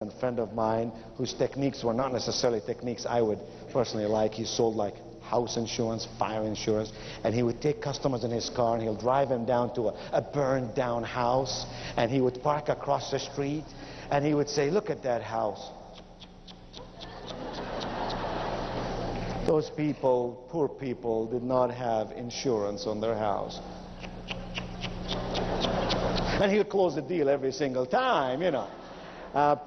A friend of mine whose techniques were not necessarily techniques I would personally like. He sold like house insurance, fire insurance, and he would take customers in his car and he'll drive them down to a burned down house, and he would park across the street and he would say, look at that house. Those people, poor people, did not have insurance on their house. And he would close the deal every single time, you know.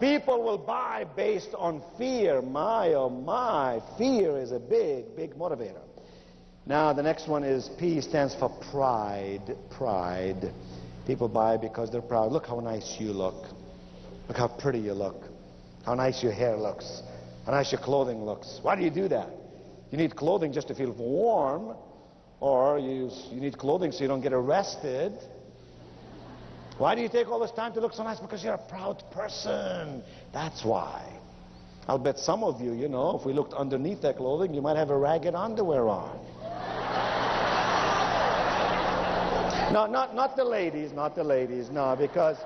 People will buy based on fear. My, oh my, fear is a big, big motivator. Now, the next one is P stands for pride. Pride. People buy because they're proud. Look how nice you look. Look how pretty you look. How nice your hair looks. How nice your clothing looks. Why do you do that? You need clothing just to feel warm, or you need clothing so you don't get arrested. Why do you take all this time to look so nice? Because you're a proud person. That's why. I'll bet some of you, you know, if we looked underneath that clothing, you might have a ragged underwear on. No, not the ladies, not the ladies, no, because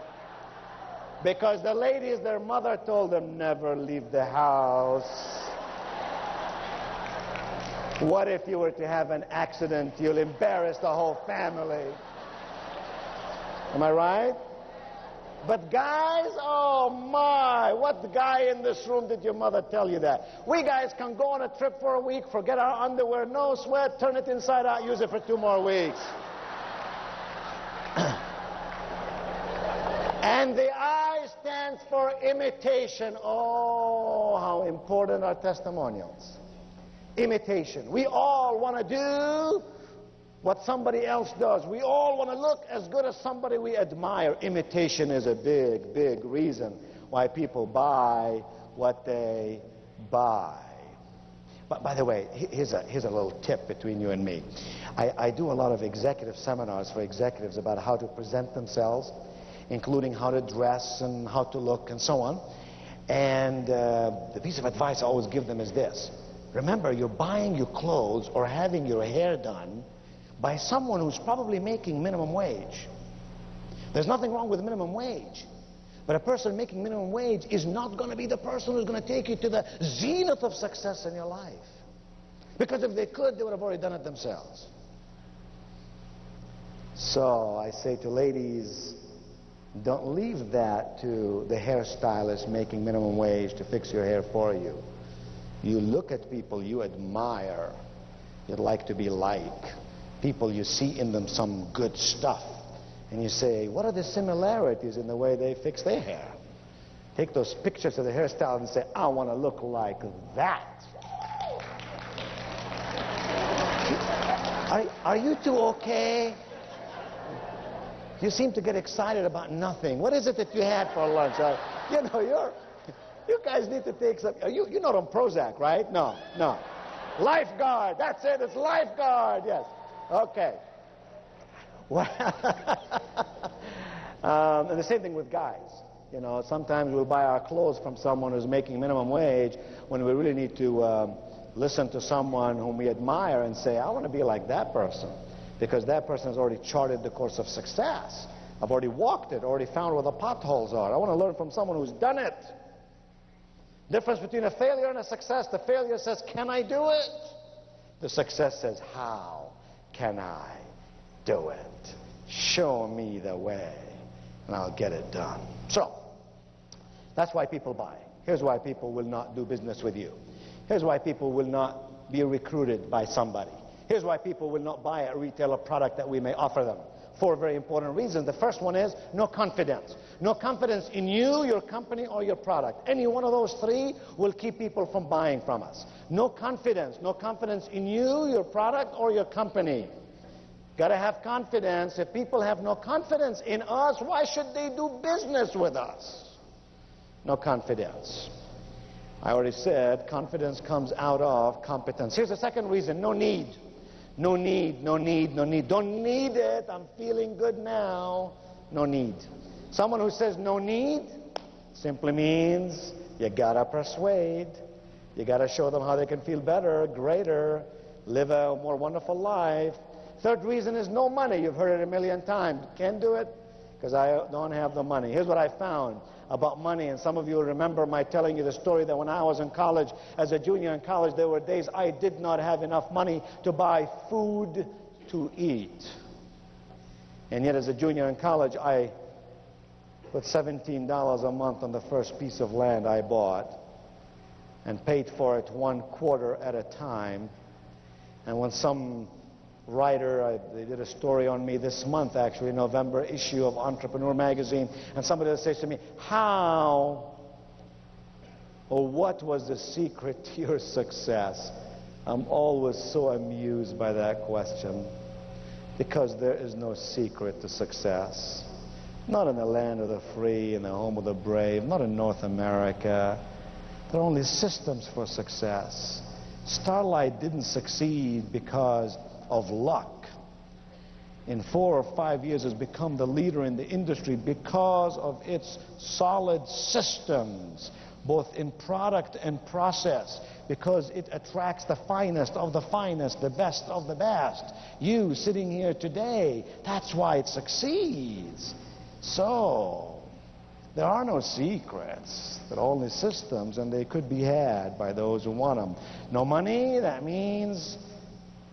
the ladies, their mother told them never leave the house. What if you were to have an accident? You'll embarrass the whole family. Am I right? But guys, oh my, what guy in this room did your mother tell you that? We guys can go on a trip for a week, forget our underwear, no sweat, turn it inside out, use it for 2 more weeks. And the I stands for imitation. Oh, how important are testimonials. Imitation. We all want to do what somebody else does. We all want to look as good as somebody we admire. Imitation is a big, big reason why people buy what they buy. But by the way, here's a little tip between you and me. I do a lot of executive seminars for executives about how to present themselves, including how to dress and how to look and so on. And the piece of advice I always give them is this. Remember, you're buying your clothes or having your hair done by someone who's probably making minimum wage. There's nothing wrong with minimum wage. But a person making minimum wage is not going to be the person who's going to take you to the zenith of success in your life. Because if they could, they would have already done it themselves. So I say to ladies, don't leave that to the hairstylist making minimum wage to fix your hair for you. You look at people you admire, you'd like to be like. People you see in them some good stuff, and you say, what are the similarities in the way they fix their hair? Take those pictures of the hairstyle and say, I want to look like that. Are you two okay? You seem to get excited about nothing. What is it that you had for lunch? You know, you guys need to take some. You're not on Prozac, right? No. Lifeguard. That's it. It's lifeguard. Yes. Okay. Well, and the same thing with guys. You know, sometimes we'll buy our clothes from someone who's making minimum wage when we really need to listen to someone whom we admire and say, I want to be like that person, because that person has already charted the course of success. I've already walked it, already found where the potholes are. I want to learn from someone who's done it. Difference between a failure and a success. The failure says, can I do it? The success says, how can I do it? Show me the way, and I'll get it done. So, that's why people buy. Here's why people will not do business with you. Here's why people will not be recruited by somebody. Here's why people will not buy a retailer product that we may offer them. 4 very important reasons. The first one is no confidence. No confidence in you, your company, or your product. Any one of those 3 will keep people from buying from us. No confidence. No confidence in you, your product, or your company. Got to have confidence. If people have no confidence in us, why should they do business with us? No confidence. I already said confidence comes out of competence. Here's the second reason. No need. No need, no need, no need. Don't need it. I'm feeling good now. No need. Someone who says no need simply means you gotta persuade. You gotta show them how they can feel better, greater, live a more wonderful life. Third reason is no money. You've heard it a million times. Can't do it. because I don't have the money. Here's what I found about money, and some of you remember my telling you the story that when I was in college, as a junior in college, there were days I did not have enough money to buy food to eat. And yet as a junior in college, I put $17 a month on the first piece of land I bought and paid for it 1/4 at a time. And when some writer, they did a story on me this month, actually, November issue of Entrepreneur magazine, and somebody says to me, how or what was the secret to your success? I'm always so amused by that question, because there is no secret to success. Not in the land of the free, in the home of the brave, not in North America. There are only systems for success. Starlight didn't succeed because of luck. In 4 or 5 years has become the leader in the industry because of its solid systems, both in product and process, because it attracts the finest of the finest, the best of the best. You sitting here today, that's why it succeeds. So there are no secrets. There are only systems, and they could be had by those who want them. No money, that means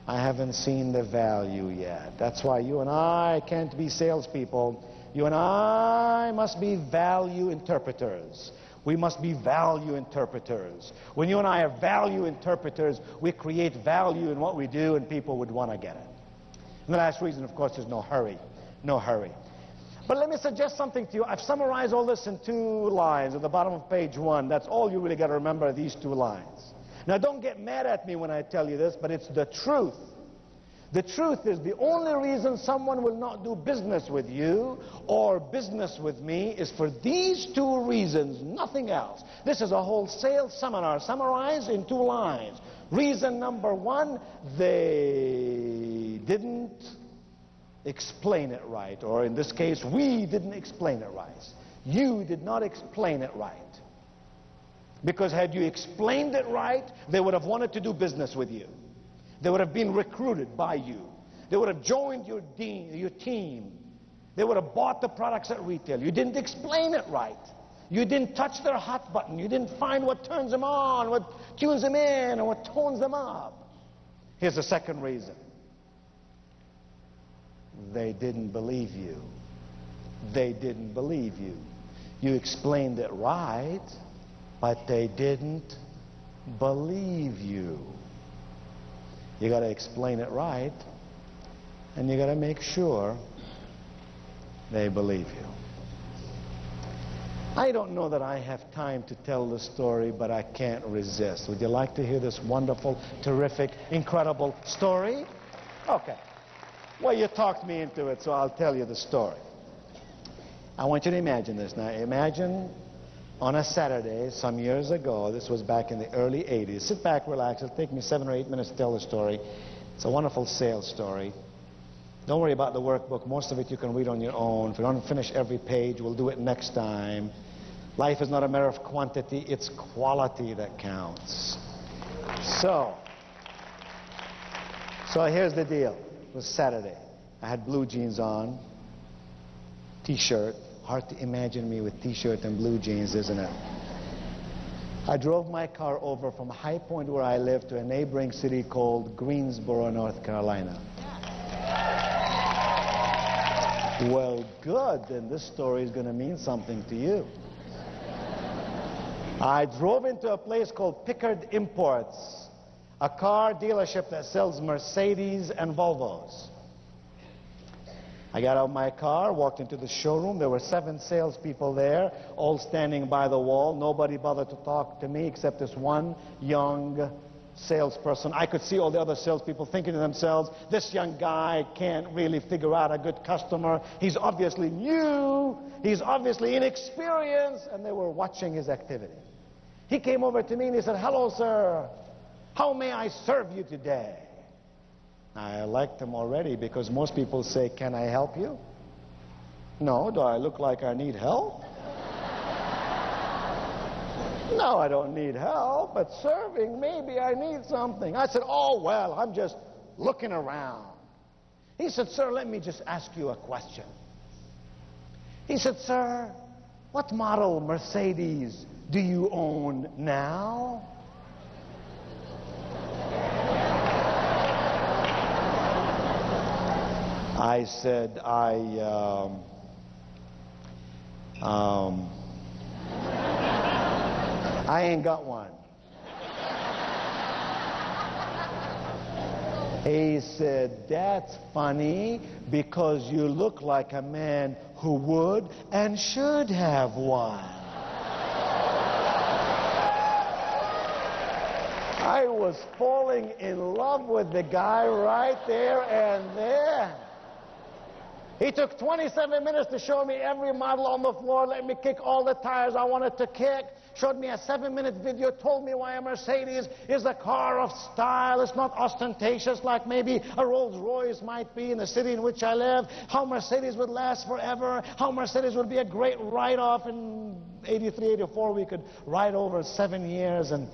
I haven't seen the value yet. That's why you and I can't be salespeople. You and I must be value interpreters. We must be value interpreters. When you and I are value interpreters, we create value in what we do, and people would want to get it. And the last reason, of course, is no hurry. No hurry. But let me suggest something to you. I've summarized all this in 2 lines at the bottom of page 1. That's all you really got to remember, these 2 lines. Now, don't get mad at me when I tell you this, but it's the truth. The truth is the only reason someone will not do business with you or business with me is for these 2 reasons, nothing else. This is a whole sales seminar summarized in 2 lines. Reason number 1, they didn't explain it right, or in this case, we didn't explain it right. You did not explain it right. Because had you explained it right, they would have wanted to do business with you. They would have been recruited by you. They would have joined your team. They would have bought the products at retail. You didn't explain it right. You didn't touch their hot button. You didn't find what turns them on, what tunes them in, or what tones them up. Here's the second reason. They didn't believe you. They didn't believe you. You explained it right, but they didn't believe you. You got to explain it right, and you got to make sure they believe you. I don't know that I have time to tell the story, but I can't resist. Would you like to hear this wonderful, terrific, incredible story? Okay. Well, you talked me into it, so I'll tell you the story. I want you to imagine this. Now, imagine on a Saturday some years ago, this was back in the early 80s. Sit back, relax. It'll take me 7 or 8 minutes to tell the story. It's a wonderful sales story. Don't worry about the workbook. Most of it you can read on your own. If you don't finish every page, we'll do it next time. Life is not a matter of quantity, it's quality that counts. So here's the deal. It was Saturday. I had blue jeans on, t-shirt. Hard to imagine me with t-shirt and blue jeans, isn't it? I drove my car over from High Point, where I live, to a neighboring city called Greensboro, North Carolina. Well, good. Then this story is going to mean something to you. I drove into a place called Pickard Imports, a car dealership that sells Mercedes and Volvos. I got out of my car, walked into the showroom. There were 7 salespeople there, all standing by the wall. Nobody bothered to talk to me except this one young salesperson. I could see all the other salespeople thinking to themselves, this young guy can't really figure out a good customer. He's obviously new. He's obviously inexperienced. And they were watching his activity. He came over to me and he said, hello, sir. How may I serve you today? I liked him already, because most people say, can I help you? No. Do I look like I need help? No, I don't need help, but serving, maybe I need something. I said, oh, well, I'm just looking around. He said, sir, let me just ask you a question. He said, "Sir, what model Mercedes do you own now?" I said, I ain't got one. He said, "That's funny because you look like a man who would and should have one." I was falling in love with the guy right there and there. He took 27 minutes to show me every model on the floor, let me kick all the tires I wanted to kick, showed me a 7-minute video, told me why a Mercedes is a car of style. It's not ostentatious like maybe a Rolls Royce might be in the city in which I live, how Mercedes would last forever, how Mercedes would be a great write-off. In 83, 84, we could ride over 7 years and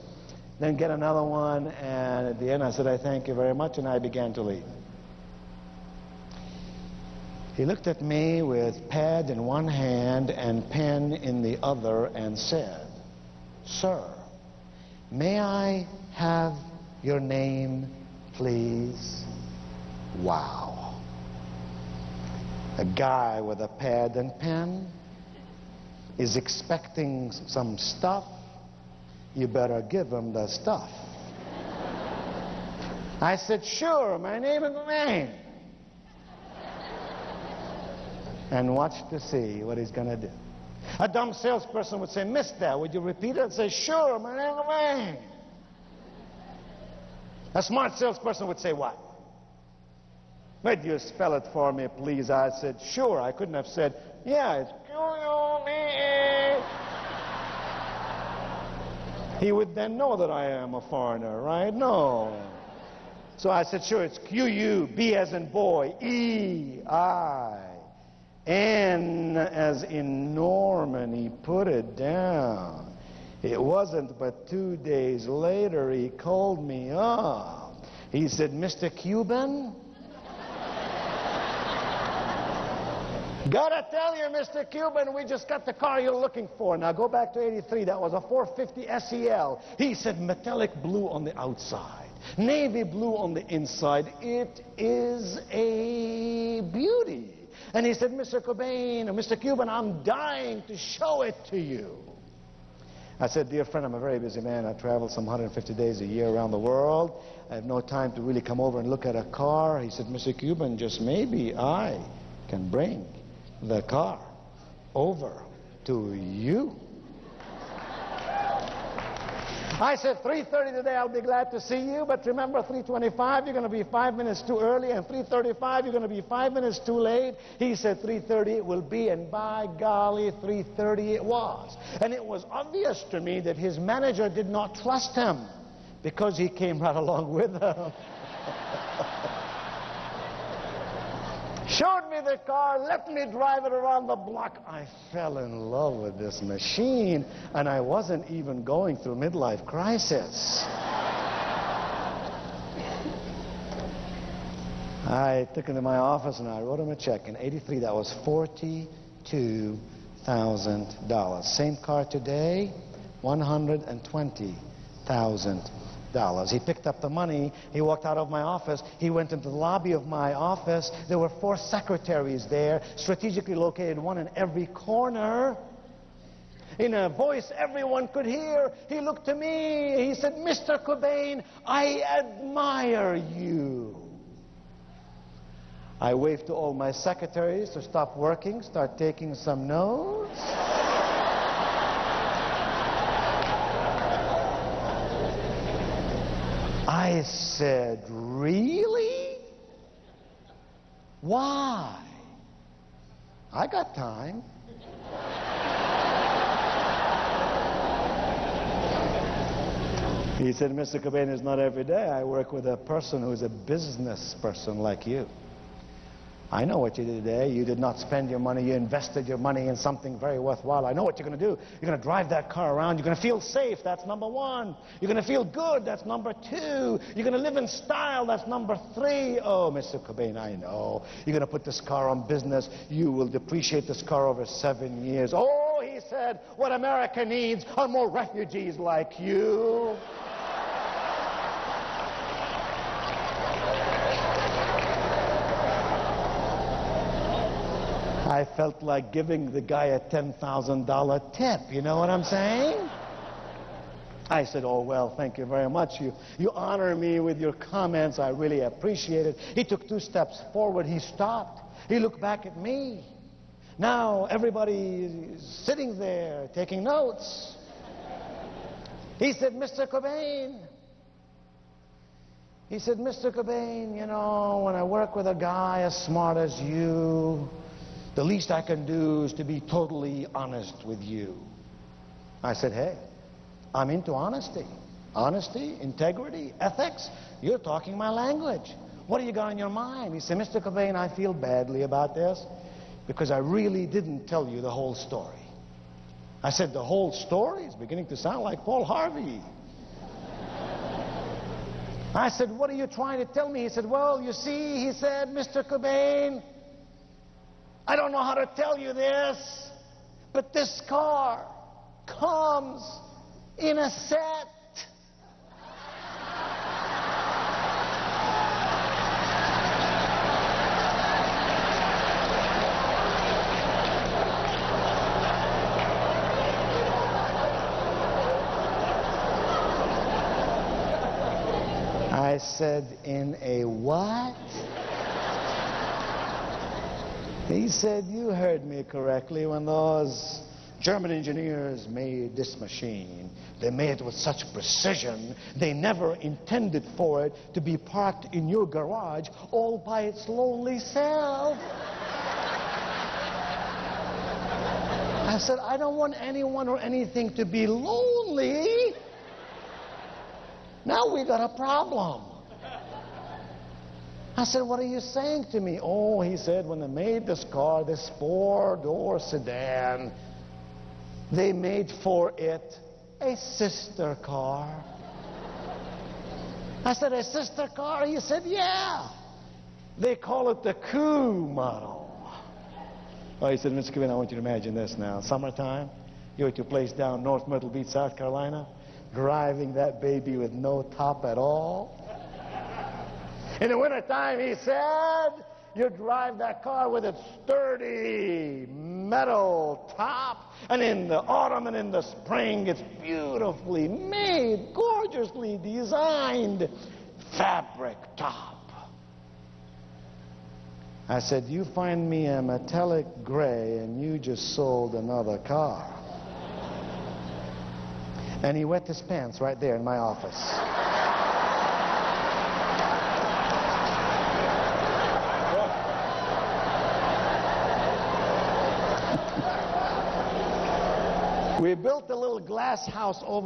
then get another one. And at the end I said, "I thank you very much," and I began to leave. He looked at me with pad in one hand and pen in the other and said, "Sir, may I have your name, please?" Wow. A guy with a pad and pen is expecting some stuff. You better give him the stuff. I said, "Sure, my name is Wayne." And watch to see what he's going to do. A dumb salesperson would say, "Mister, would you repeat it?" I'd say, "Sure, my name is Wayne." A smart salesperson would say, "What?" "Would you spell it for me, please?" I said, "Sure." I couldn't have said, "Yeah, it's Q-U-B-E." He would then know that I am a foreigner, right? No. So I said, "Sure, it's Q-U-B as in boy, E-I-N as in Norman." He put it down. It wasn't but 2 days later he called me up. He said, "Mr. Cuban, gotta tell you, Mr. Cuban, we just got the car you're looking for." Now go back to 83. That was a 450 SEL. He said, metallic blue on the outside, navy blue on the inside. It is a beauty. And he said, "Mr. Cobain, or Mr. Cuban, I'm dying to show it to you." I said, "Dear friend, I'm a very busy man. I travel some 150 days a year around the world. I have no time to really come over and look at a car." He said, "Mr. Cuban, just maybe I can bring the car over to you." I said, 3:30 today, I'll be glad to see you, but remember 3:25, you're going to be 5 minutes too early, and 3:35, you're going to be 5 minutes too late. He said 3:30 it will be, and by golly, 3:30 it was. And it was obvious to me that his manager did not trust him because he came right along with him. Showed me the car, let me drive it around the block. I fell in love with this machine, and I wasn't even going through midlife crisis. I took him to my office and I wrote him a check. In 83, that was $42,000. Same car today, $120,000. He picked up the money, he walked out of my office, he went into the lobby of my office. There were 4 secretaries there, strategically located, one in every corner. In a voice everyone could hear, he looked to me, he said, "Mr. Cobain, I admire you." I waved to all my secretaries to stop working, start taking some notes. I said, "Really? Why?" "I got time." He said, "Mr. Cobain, it's not every day I work with a person who's a business person like you. I know what you did today. You did not spend your money. You invested your money in something very worthwhile. I know what you're going to do. You're going to drive that car around. You're going to feel safe. That's number one. You're going to feel good. That's number two. You're going to live in style. That's number three. Oh, Mr. Cobain, I know. You're going to put this car on business. You will depreciate this car over 7 years. Oh, he said, what America needs are more refugees like you. I felt like giving the guy a $10,000 tip. You know what I'm saying? I said, oh, well, thank you very much. You honor me with your comments. I really appreciate it. He took 2 steps forward. He stopped. He looked back at me. Now everybody is sitting there taking notes. He said, Mr. Cobain. He said, Mr. Cobain, you know, when I work with a guy as smart as you, the least I can do is to be totally honest with you. I said, hey, I'm into honesty. Honesty, integrity, ethics. You're talking my language. What do you got on your mind? He said, Mr. Cobain, I feel badly about this because I really didn't tell you the whole story. I said, the whole story is beginning to sound like Paul Harvey. I said, what are you trying to tell me? He said, well, you see, he said, Mr. Cobain, I don't know how to tell you this, but this car comes in a set. I said, in a what? He said, you heard me correctly. When those German engineers made this machine, they made it with such precision, they never intended for it to be parked in your garage all by its lonely self. I said, I don't want anyone or anything to be lonely. Now we got a problem. I said, what are you saying to me? Oh, he said, when they made this car, this 4-door sedan, they made for it a sister car. I said, a sister car? He said, yeah. They call it the Coup model. Oh, he said, Mr. Cobain, I want you to imagine this now. Summertime, you're at your place down North Myrtle Beach, South Carolina, driving that baby with no top at all. In the wintertime, he said, you drive that car with its sturdy metal top, and in the autumn and in the spring, it's beautifully made, gorgeously designed fabric top. I said, you find me a metallic gray, and you just sold another car. And he wet his pants right there in my office. We built a little glass house over